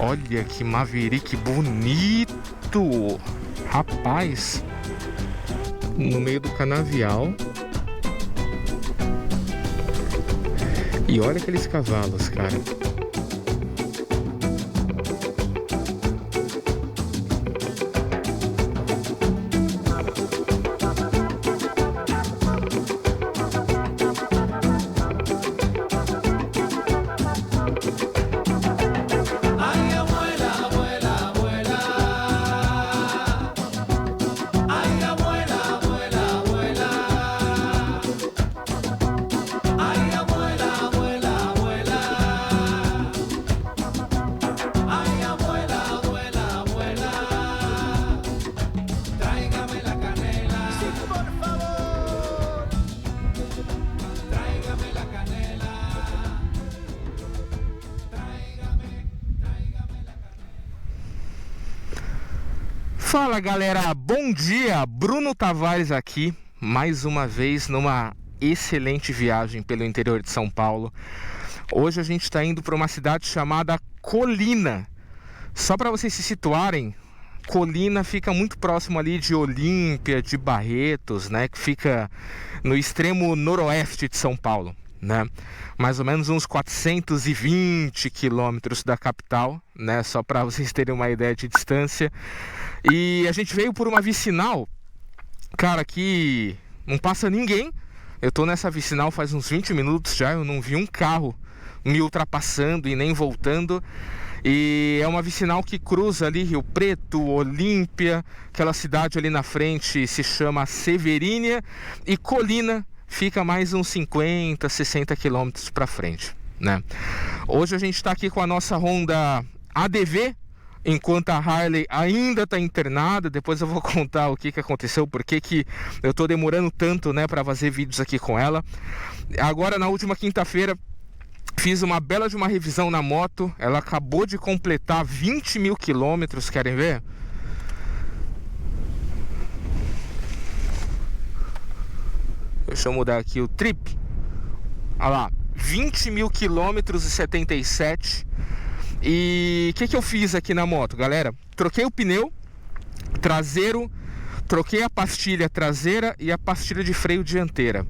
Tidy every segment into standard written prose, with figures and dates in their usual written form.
Olha que Maverick bonito! Rapaz, no meio do canavial. E olha aqueles cavalos, cara. Fala galera, bom dia, Bruno Tavares aqui, mais uma vez numa excelente viagem pelo interior de São Paulo. Hoje a gente está indo para uma cidade chamada Colina. Só para vocês se situarem, Colina fica muito próximo ali de Olímpia, de Barretos, né, que fica no extremo noroeste de São Paulo, né? Mais ou menos uns 420 quilômetros da capital, né? Só para vocês terem uma ideia de distância. E a gente veio por uma vicinal, cara, que não passa ninguém. Eu tô nessa vicinal faz uns 20 minutos já, eu não vi um carro me ultrapassando e nem voltando. E é uma vicinal que cruza ali Rio Preto, Olímpia, aquela cidade ali na frente se chama Severínia, e Colina fica mais uns 50, 60 quilômetros para frente, né? Hoje a gente está aqui com a nossa Honda ADV, enquanto a Harley ainda está internada. Depois eu vou contar o que aconteceu, por que eu estou demorando tanto, né, para fazer vídeos aqui com ela. Agora, na última quinta-feira, fiz uma bela de uma revisão na moto. Ela acabou de completar 20 mil quilômetros, querem ver? Deixa eu mudar aqui o trip. Olha lá, 20 mil quilômetros e 77. E o que eu fiz aqui na moto, galera? Troquei o pneu traseiro, troquei a pastilha traseira e a pastilha de freio dianteira.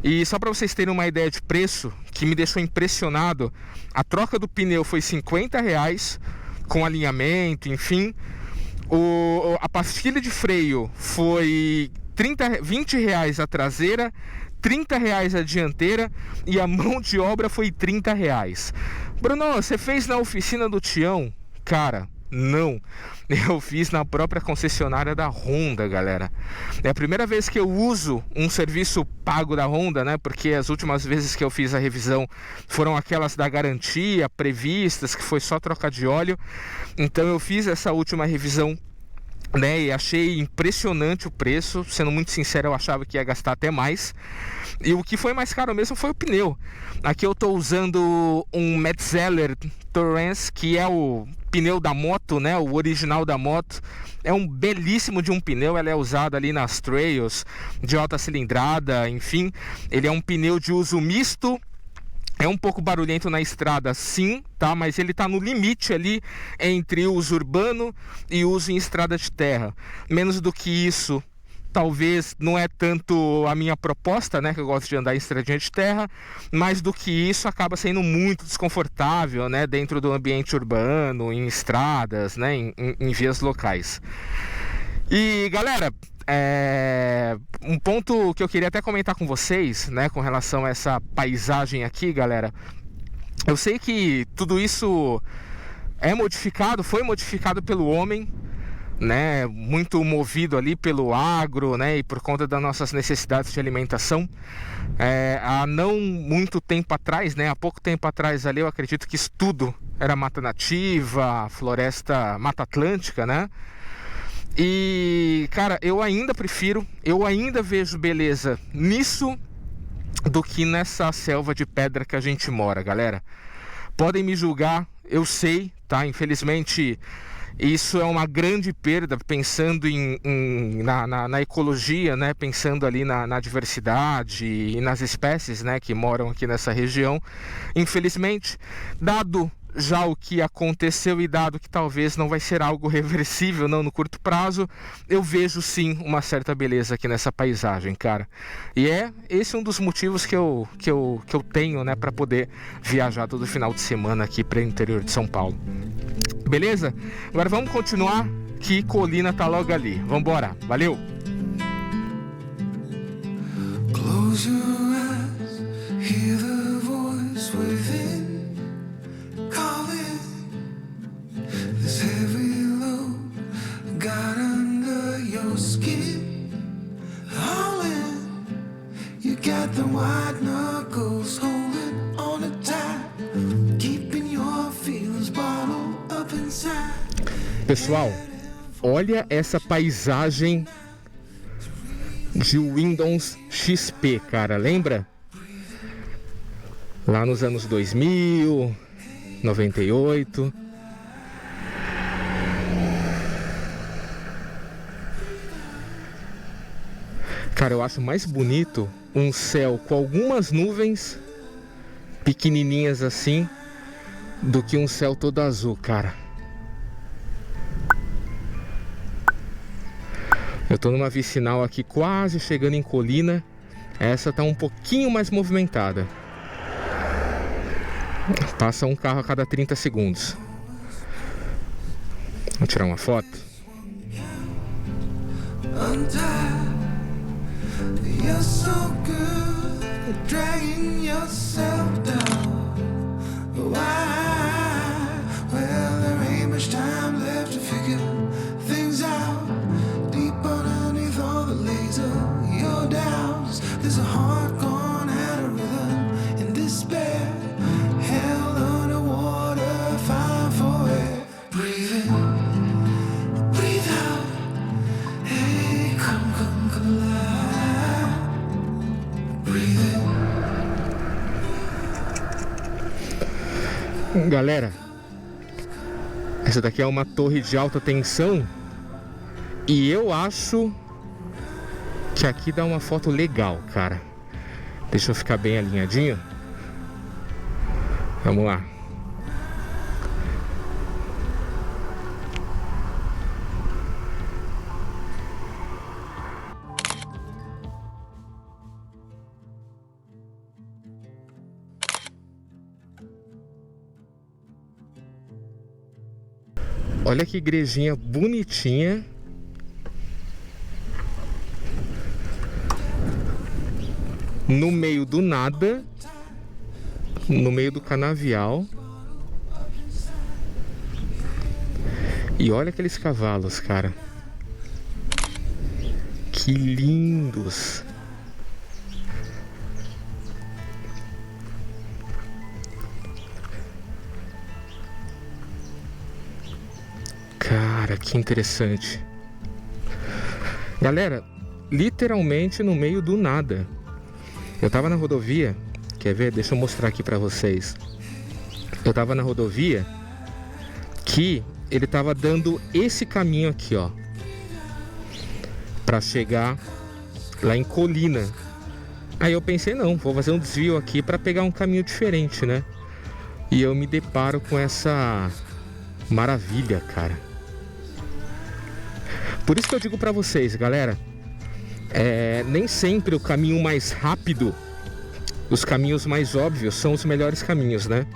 E só para vocês terem uma ideia de preço, que me deixou impressionado, a troca do pneu foi R$50, com alinhamento, enfim. A pastilha de freio foi R$20 a traseira, R$30 a dianteira, e a mão de obra foi R$30. Bruno, você fez na oficina do Tião? Cara, não. Eu fiz na própria concessionária da Honda, galera. É a primeira vez que eu uso um serviço pago da Honda, né? Porque as últimas vezes que eu fiz a revisão foram aquelas da garantia previstas, que foi só troca de óleo. Então eu fiz essa última revisão, né, e achei impressionante o preço. Sendo muito sincero, eu achava que ia gastar até mais. E o que foi mais caro mesmo foi o pneu. Aqui eu estou usando um Metzeler Torrance, que é o pneu da moto, né, o original da moto. É um belíssimo de um pneu. Ele é usado ali nas trails de alta cilindrada, enfim. Ele é um pneu de uso misto. É um pouco barulhento na estrada, sim, tá? Mas ele tá no limite ali entre uso urbano e uso em estrada de terra. Menos do que isso, talvez não é tanto a minha proposta, né? Que eu gosto de andar em estradinha de terra. Mais do que isso, acaba sendo muito desconfortável, né? Dentro do ambiente urbano, em estradas, né? Em vias locais. E, galera, um ponto que eu queria até comentar com vocês, né, com relação a essa paisagem aqui, galera. Eu sei que tudo isso foi modificado pelo homem, né, muito movido ali pelo agro, né, e por conta das nossas necessidades de alimentação. Há não muito tempo atrás, né, há pouco tempo atrás ali, eu acredito que isso tudo era mata nativa, floresta, mata atlântica, né? E, cara, eu ainda vejo beleza nisso do que nessa selva de pedra que a gente mora, galera. Podem me julgar, eu sei, tá? Infelizmente, isso é uma grande perda, pensando na ecologia, né? Pensando ali na diversidade e nas espécies, né, que moram aqui nessa região. Infelizmente, dado já o que aconteceu e dado que talvez não vai ser algo reversível, não no curto prazo, eu vejo sim uma certa beleza aqui nessa paisagem, cara. E esse um dos motivos que eu tenho, né, para poder viajar todo final de semana aqui para o interior de São Paulo. Beleza? Agora vamos continuar, que Colina tá logo ali. Vambora, valeu! Close your eyes, hear the voice within calling. This heavy load got under your skin, hauling. You got the white knuckles holding on it tight, keeping your feelings bottled up inside. Pessoal, olha essa paisagem de Windows XP, cara, lembra? Lá nos anos 2000, 98. Cara, eu acho mais bonito um céu com algumas nuvens pequenininhas assim do que um céu todo azul, cara. Eu tô numa vicinal aqui quase chegando em Colina. Essa tá um pouquinho mais movimentada. Passa um carro a cada 30 segundos. Vou tirar uma foto. There's a heart gone out of rhythm in despair. Hell underwater, fine for air. Breathe in, breathe out. Hey, come alive. Breathe in. Galera, essa daqui é uma torre de alta tensão. E eu acho que aqui dá uma foto legal, cara. Deixa eu ficar bem alinhadinho. Vamos lá. Olha que igrejinha bonitinha. No meio do nada, no meio do canavial. E olha aqueles cavalos, cara. Que lindos. Cara, que interessante. Galera, literalmente no meio do nada. Eu tava na rodovia, quer ver? Deixa eu mostrar aqui pra vocês. Eu tava na rodovia que ele tava dando esse caminho aqui, ó, pra chegar lá em Colina. Aí eu pensei, não, vou fazer um desvio aqui pra pegar um caminho diferente, né? E eu me deparo com essa maravilha, cara. Por isso que eu digo pra vocês, galera, nem sempre o caminho mais rápido, os caminhos mais óbvios são os melhores caminhos, né?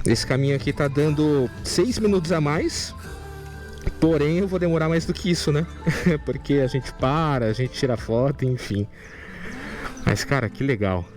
Esse caminho aqui tá dando 6 minutos a mais, porém eu vou demorar mais do que isso, né? Porque a gente para, a gente tira foto, enfim. Mas, cara, que legal.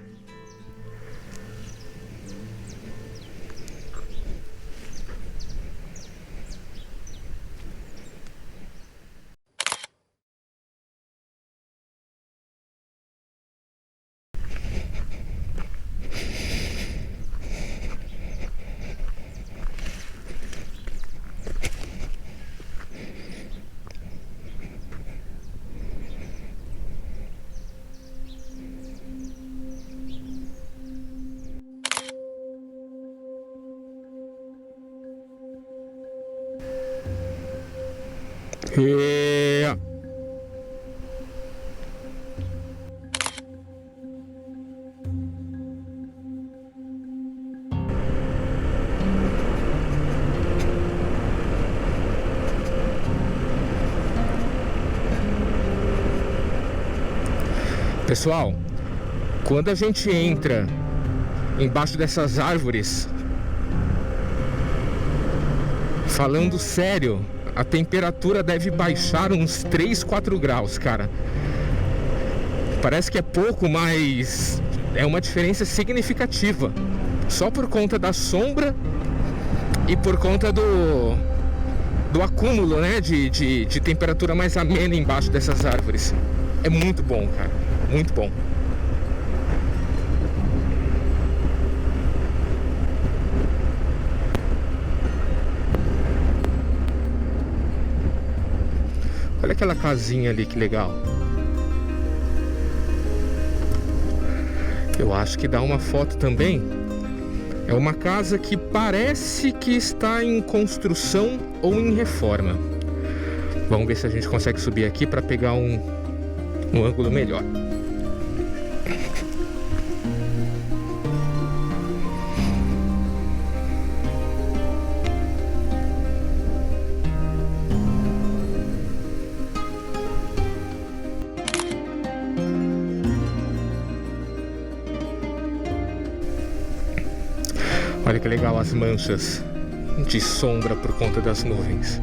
Yeah. Pessoal, quando a gente entra embaixo dessas árvores, falando sério, a temperatura deve baixar uns 3, 4 graus, cara. Parece que é pouco, mas é uma diferença significativa. Só por conta da sombra e por conta do acúmulo, né, de temperatura mais amena embaixo dessas árvores. É muito bom, cara. Muito bom. Olha aquela casinha ali, que legal. Eu acho que dá uma foto também. É uma casa que parece que está em construção ou em reforma. Vamos ver se a gente consegue subir aqui para pegar um ângulo melhor. Olha que legal as manchas de sombra por conta das nuvens.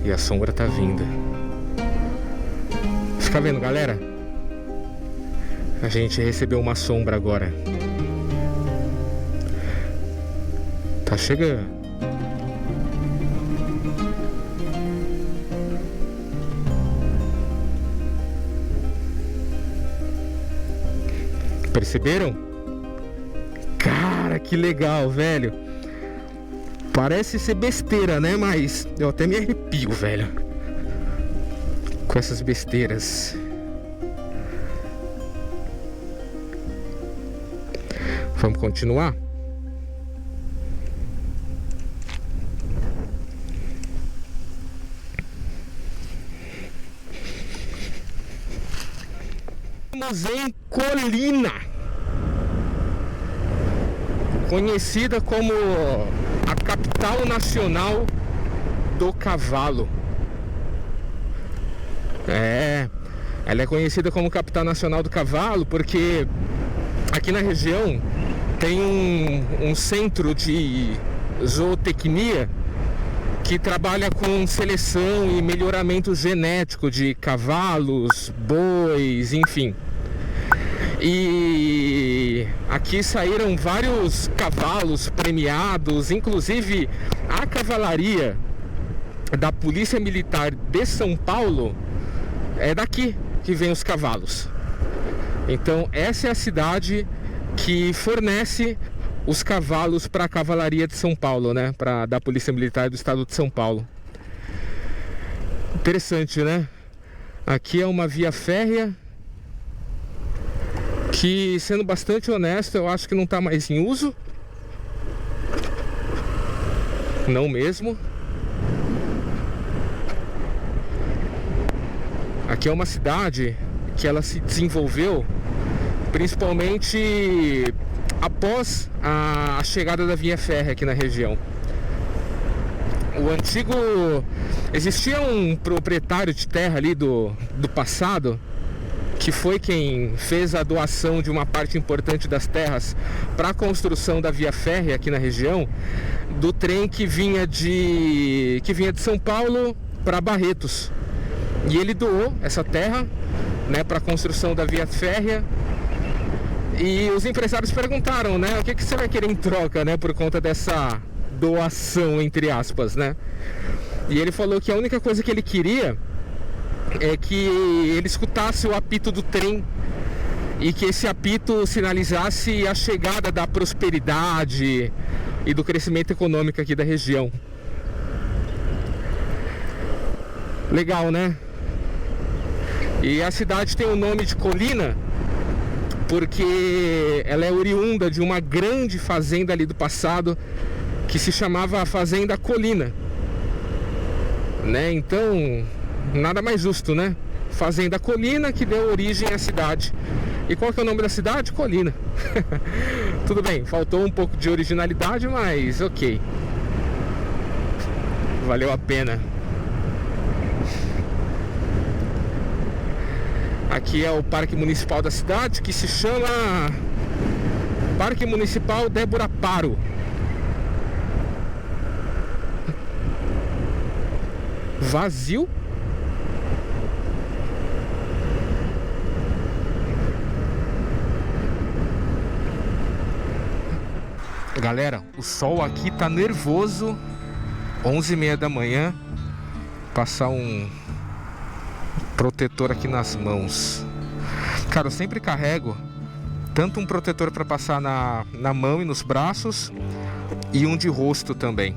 E a sombra tá vindo. Fica vendo, galera? A gente recebeu uma sombra agora. Tá chegando. Perceberam? Cara, que legal, velho. Parece ser besteira, né? Mas eu até me arrepio, velho, com essas besteiras. Vamos continuar? Estamos em Colina, conhecida como a capital nacional do cavalo. Ela é conhecida como capital nacional do cavalo porque aqui na região tem um centro de zootecnia que trabalha com seleção e melhoramento genético de cavalos, bois, enfim. E aqui saíram vários cavalos premiados, inclusive a cavalaria da Polícia Militar de São Paulo é daqui que vem os cavalos. Então essa é a cidade que fornece os cavalos para a Cavalaria de São Paulo, né? Da Polícia Militar do Estado de São Paulo. Interessante, né? Aqui é uma via férrea que, sendo bastante honesto, eu acho que não está mais em uso. Não mesmo. Aqui é uma cidade que ela se desenvolveu principalmente após a chegada da via férrea aqui na região. Existia um proprietário de terra ali do passado, que foi quem fez a doação de uma parte importante das terras para a construção da via férrea aqui na região, do trem que vinha de São Paulo para Barretos. E ele doou essa terra, né, para a construção da via férrea. E os empresários perguntaram, né, o que você vai querer em troca, né, por conta dessa doação, entre aspas, né? E ele falou que a única coisa que ele queria é que ele escutasse o apito do trem e que esse apito sinalizasse a chegada da prosperidade e do crescimento econômico aqui da região. Legal, né? E a cidade tem o nome de Colina porque ela é oriunda de uma grande fazenda ali do passado que se chamava Fazenda Colina, né? Então, nada mais justo, né? Fazenda Colina que deu origem à cidade. E qual que é o nome da cidade? Colina. Tudo bem, faltou um pouco de originalidade, mas ok. Valeu a pena. Aqui é o Parque Municipal da cidade, que se chama Parque Municipal Débora Paro. Vazio. Galera, o sol aqui tá nervoso. 11h30 da manhã. Passar um protetor aqui nas mãos. Cara, eu sempre carrego tanto um protetor para passar na mão e nos braços, e um de rosto também,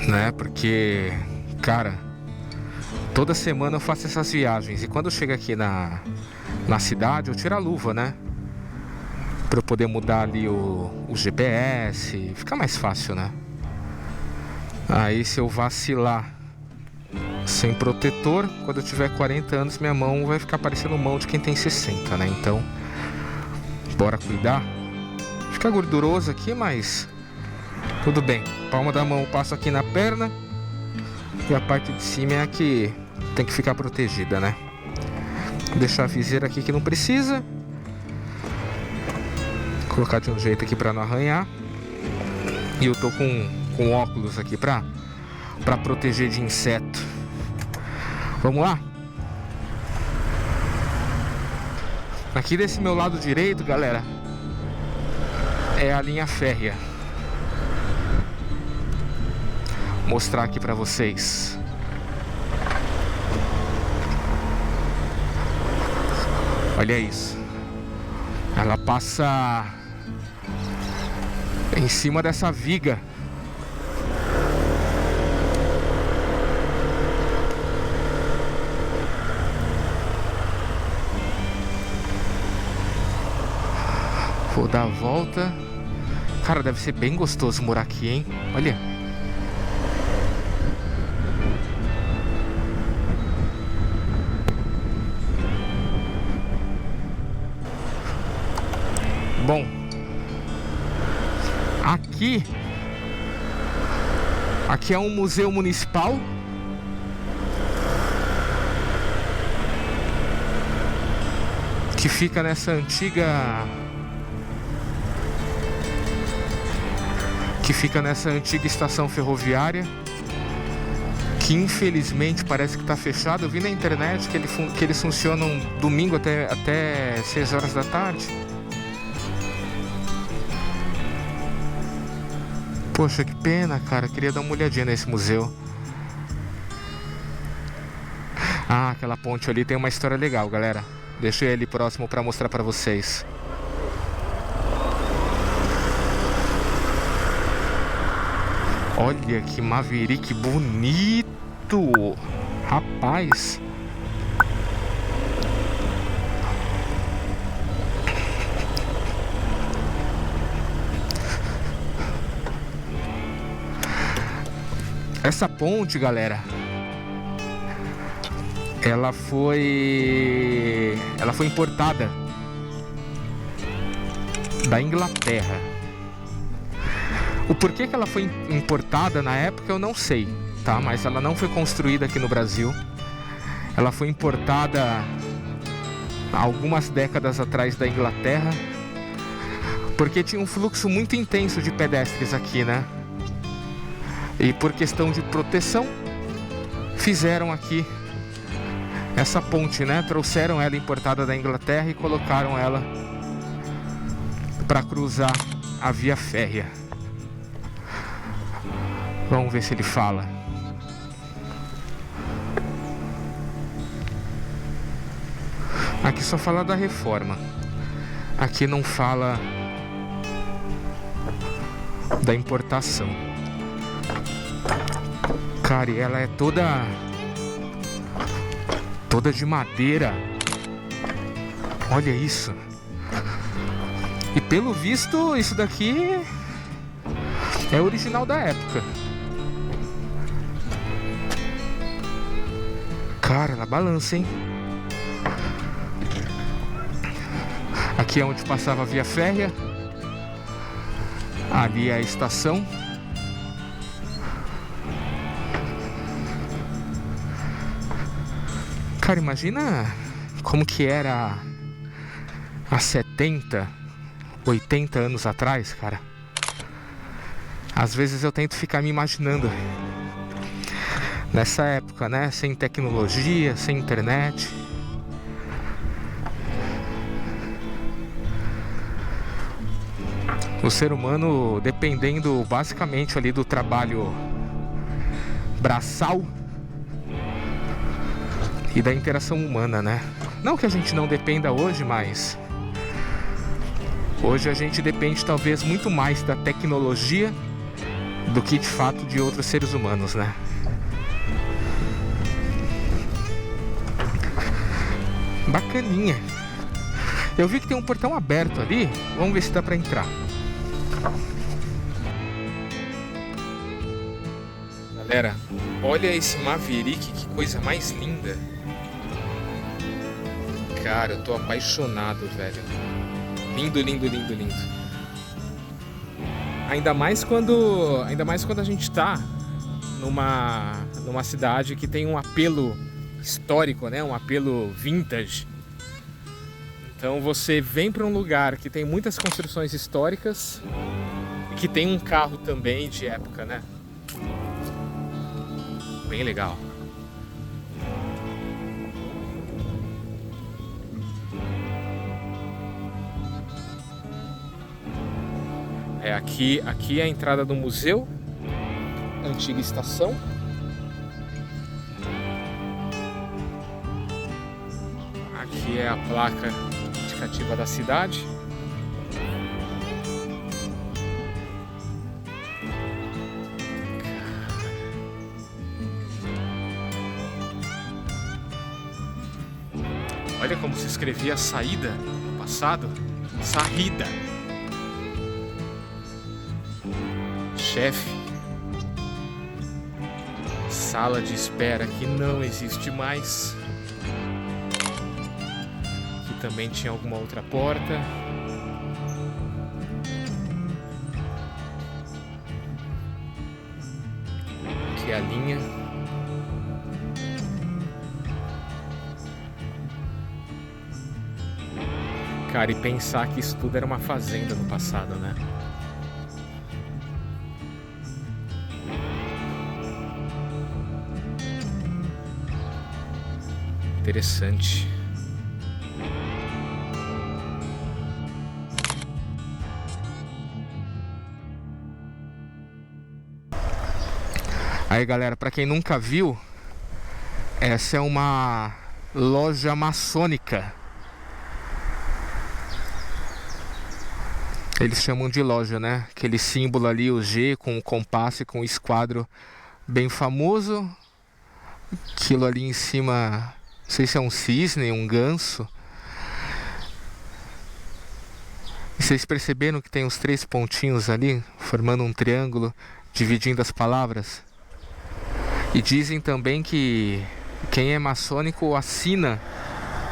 né? Porque, cara, toda semana eu faço essas viagens, e quando eu chego aqui na cidade, eu tiro a luva, né? Para eu poder mudar ali o GPS, fica mais fácil, né? Aí se eu vacilar sem protetor, quando eu tiver 40 anos, minha mão vai ficar parecendo mão de quem tem 60, né? Então, bora cuidar. Fica gorduroso aqui, mas tudo bem. Palma da mão eu passo aqui na perna, e a parte de cima é a que tem que ficar protegida, né? Vou deixar a viseira aqui que não precisa. Vou colocar de um jeito aqui pra não arranhar. E eu tô com óculos aqui pra proteger de inseto. Vamos lá? Aqui desse meu lado direito, galera, é a linha férrea. Vou mostrar aqui pra vocês. Olha isso. Ela passa em cima dessa viga. Vou dar a volta. Cara, deve ser bem gostoso morar aqui, hein? Olha. Bom, aqui é um museu municipal. Que fica nessa antiga estação ferroviária, que infelizmente parece que está fechado. Eu vi na internet que eles funcionam domingo até 6 horas da tarde. Poxa, que pena, cara. Queria dar uma olhadinha nesse museu. Ah, aquela ponte ali tem uma história legal, galera. Deixei ele próximo para mostrar para vocês. Olha que Maverick bonito, rapaz. Essa ponte, galera, ela foi importada da Inglaterra. O porquê que ela foi importada na época eu não sei, tá? Mas ela não foi construída aqui no Brasil. Ela foi importada há algumas décadas atrás da Inglaterra, porque tinha um fluxo muito intenso de pedestres aqui, né? E por questão de proteção, fizeram aqui essa ponte, né? Trouxeram ela importada da Inglaterra e colocaram ela para cruzar a via férrea. Vamos ver se ele fala. Aqui só fala da reforma. Aqui não fala da importação. Cara, e ela é toda de madeira. Olha isso. E pelo visto, isso daqui é original da época. Cara, ela balança, hein? Aqui é onde passava a via férrea. Ali é a estação. Cara, imagina como que era há 70, 80 anos atrás, cara. Às vezes eu tento ficar me imaginando nessa época, né? Sem tecnologia, sem internet. O ser humano dependendo basicamente ali do trabalho braçal e da interação humana, né? Não que a gente não dependa hoje, mas hoje a gente depende talvez muito mais da tecnologia do que de fato de outros seres humanos, né? Bacaninha. Eu vi que tem um portão aberto ali. Vamos ver se dá pra entrar. Galera, olha esse Maverick, que coisa mais linda. Cara, eu tô apaixonado, velho. Lindo, lindo, lindo, lindo. Ainda mais quando a gente tá numa cidade que tem um apelo histórico, né? Um apelo vintage. Então você vem para um lugar que tem muitas construções históricas e que tem um carro também de época, né? Bem legal. Aqui é a entrada do museu, antiga estação. Aqui é a placa indicativa da cidade. Olha como se escrevia saída no passado. Saída. Chefe. Sala de espera que não existe mais. Aqui também tinha alguma outra porta. Aqui é a linha. Cara, e pensar que isso tudo era uma fazenda no passado, né? Interessante. Aí, galera, pra quem nunca viu, essa é uma loja maçônica. Eles chamam de loja, né? Aquele símbolo ali, o G, com o compasso e com o esquadro bem famoso. Aquilo ali em cima, não sei se é um cisne, um ganso. E vocês perceberam que tem os 3 pontinhos ali, formando um triângulo, dividindo as palavras? E dizem também que quem é maçônico assina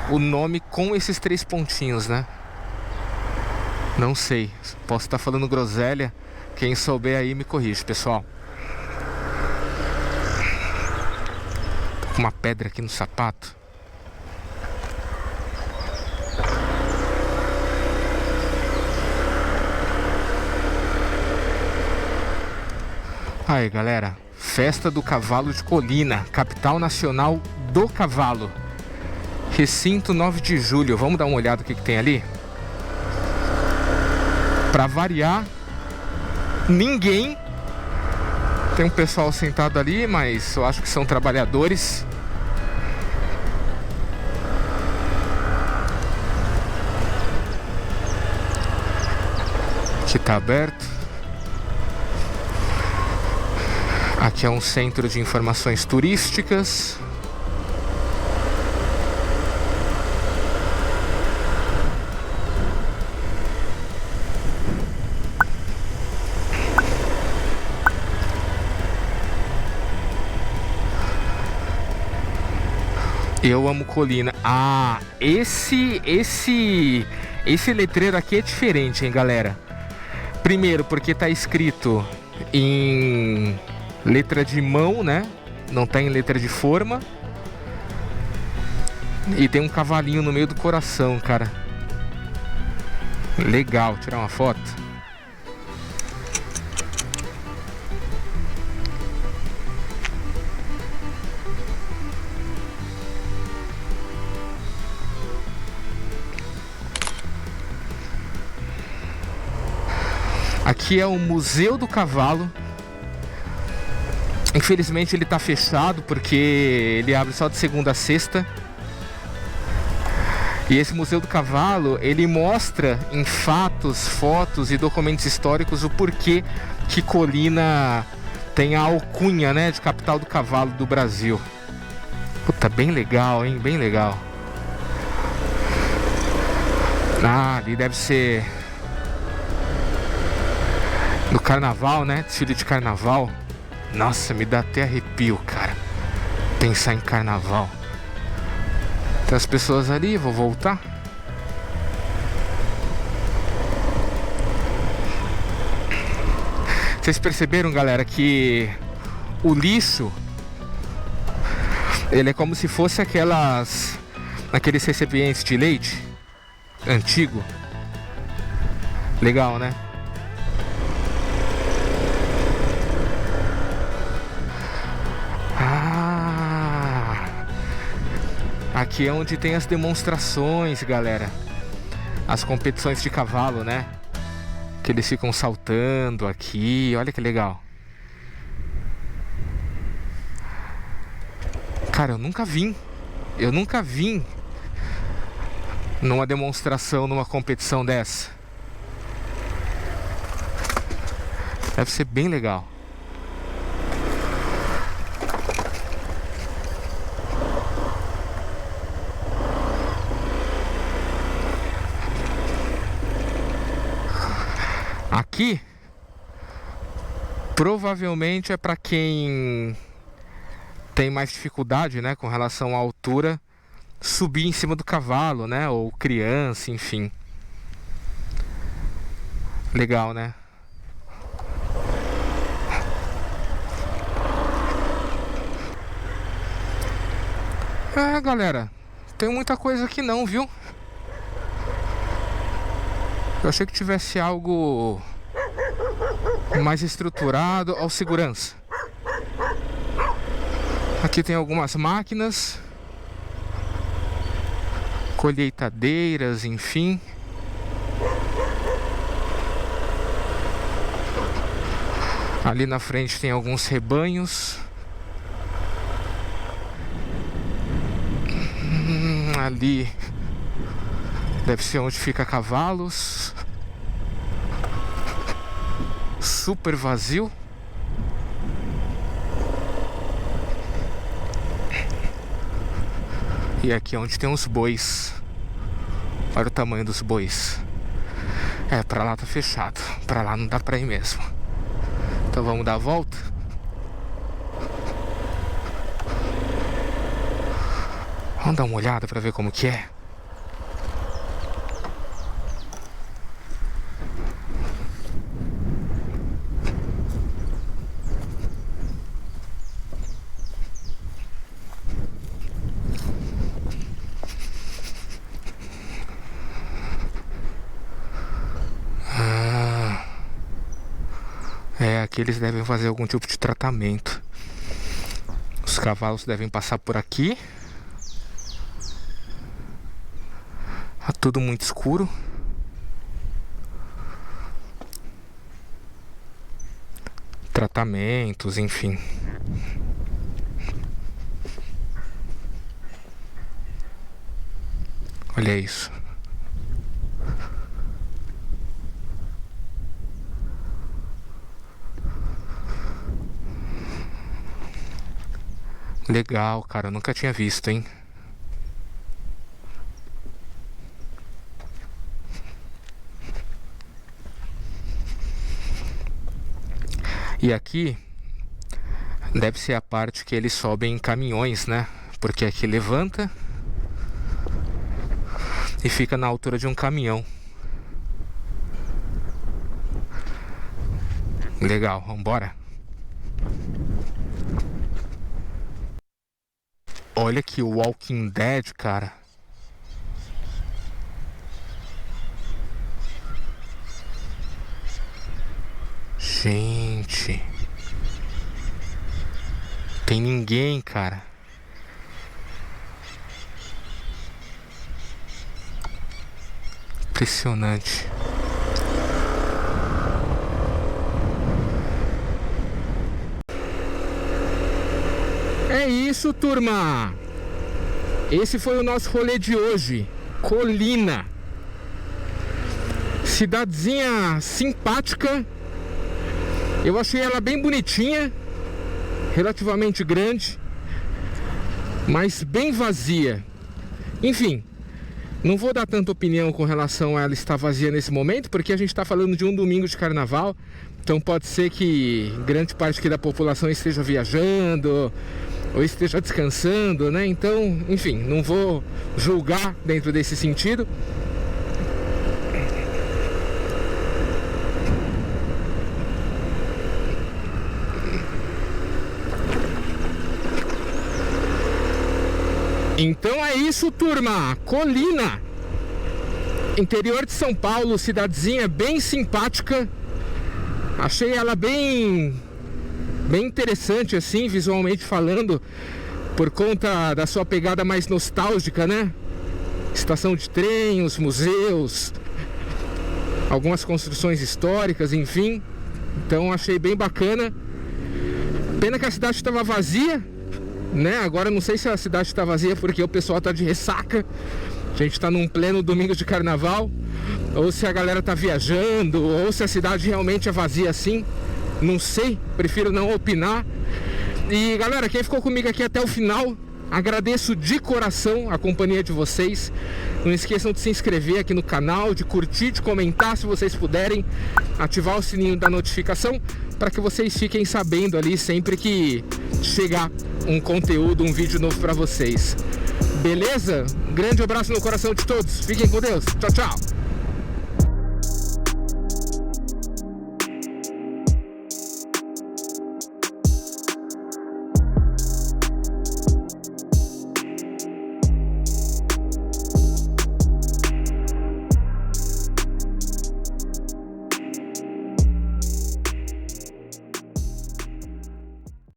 o nome com esses 3 pontinhos, né? Não sei, posso estar falando groselha. Quem souber aí me corrige, pessoal. Tô com uma pedra aqui no sapato. Aí, galera, Festa do Cavalo de Colina, capital nacional do cavalo. Recinto 9 de julho. Vamos dar uma olhada no que tem ali? Pra variar, ninguém. Tem um pessoal sentado ali, mas eu acho que são trabalhadores. Aqui tá aberto. Aqui é um centro de informações turísticas. Eu amo Colina. Ah, esse letreiro aqui é diferente, hein, galera? Primeiro, porque tá escrito em letra de mão, né? Não tá em letra de forma. E tem um cavalinho no meio do coração, cara. Legal, tirar uma foto. Aqui é o Museu do Cavalo. Infelizmente ele tá fechado porque ele abre só de segunda a sexta. E esse Museu do Cavalo, ele mostra em fatos, fotos e documentos históricos o porquê que Colina tem a alcunha, né, de capital do cavalo do Brasil. Puta, bem legal, hein? Bem legal. Ah, ali deve ser do carnaval, né? Desfile de carnaval. Nossa, me dá até arrepio, cara, pensar em carnaval. Tem as pessoas ali, vou voltar. Vocês perceberam, galera, que o lixo, ele é como se fosse aqueles recipientes de leite antigo. Legal, né? Aqui é onde tem as demonstrações, galera. As competições de cavalo, né? Que eles ficam saltando aqui. Olha que legal. Cara, eu nunca vim numa demonstração, numa competição dessa. Deve ser bem legal. Aqui provavelmente é para quem tem mais dificuldade, né, com relação à altura, subir em cima do cavalo, né, ou criança, enfim. Legal, né? É, galera, tem muita coisa aqui não, viu? Eu achei que tivesse algo mais estruturado. Ó, segurança. Aqui tem algumas máquinas, colheitadeiras, enfim. Ali na frente tem alguns rebanhos. Ali deve ser onde fica cavalos. Super vazio. E aqui é onde tem os bois. Olha o tamanho dos bois. É, pra lá tá fechado. Pra lá não dá pra ir mesmo. Então vamos dar a volta. Vamos dar uma olhada pra ver como que é. Aqui eles devem fazer algum tipo de tratamento. Os cavalos devem passar por aqui. Tá tudo muito escuro. Tratamentos, enfim. Olha isso. Legal, cara, eu nunca tinha visto, hein? E aqui deve ser a parte que eles sobem em caminhões, né? Porque aqui levanta e fica na altura de um caminhão. Legal, vambora. Olha que o Walking Dead, cara. Gente. Tem ninguém, cara. Impressionante. É isso, turma. Esse foi o nosso rolê de hoje. Colina. Cidadezinha simpática. Eu achei ela bem bonitinha, relativamente grande, mas bem vazia. Enfim, não vou dar tanta opinião com relação a ela estar vazia nesse momento, porque a gente está falando de um domingo de carnaval. Então pode ser que grande parte aqui da população esteja viajando ou esteja descansando, né? Então, enfim, não vou julgar dentro desse sentido. Então é isso, turma. Colina, interior de São Paulo, cidadezinha bem simpática. Achei ela bem interessante assim, visualmente falando, por conta da sua pegada mais nostálgica, né? Estação de trem, os museus, algumas construções históricas, enfim. Então achei bem bacana. Pena que a cidade estava vazia, né? Agora não sei se a cidade está vazia porque o pessoal tá de ressaca. A gente tá num pleno domingo de carnaval, ou se a galera tá viajando, ou se a cidade realmente é vazia assim. Não sei, prefiro não opinar. E galera, quem ficou comigo aqui até o final, agradeço de coração a companhia de vocês. Não esqueçam de se inscrever aqui no canal, de curtir, de comentar se vocês puderem, ativar o sininho da notificação para que vocês fiquem sabendo ali sempre que chegar um conteúdo, um vídeo novo para vocês. Beleza? Um grande abraço no coração de todos. Fiquem com Deus. Tchau, tchau.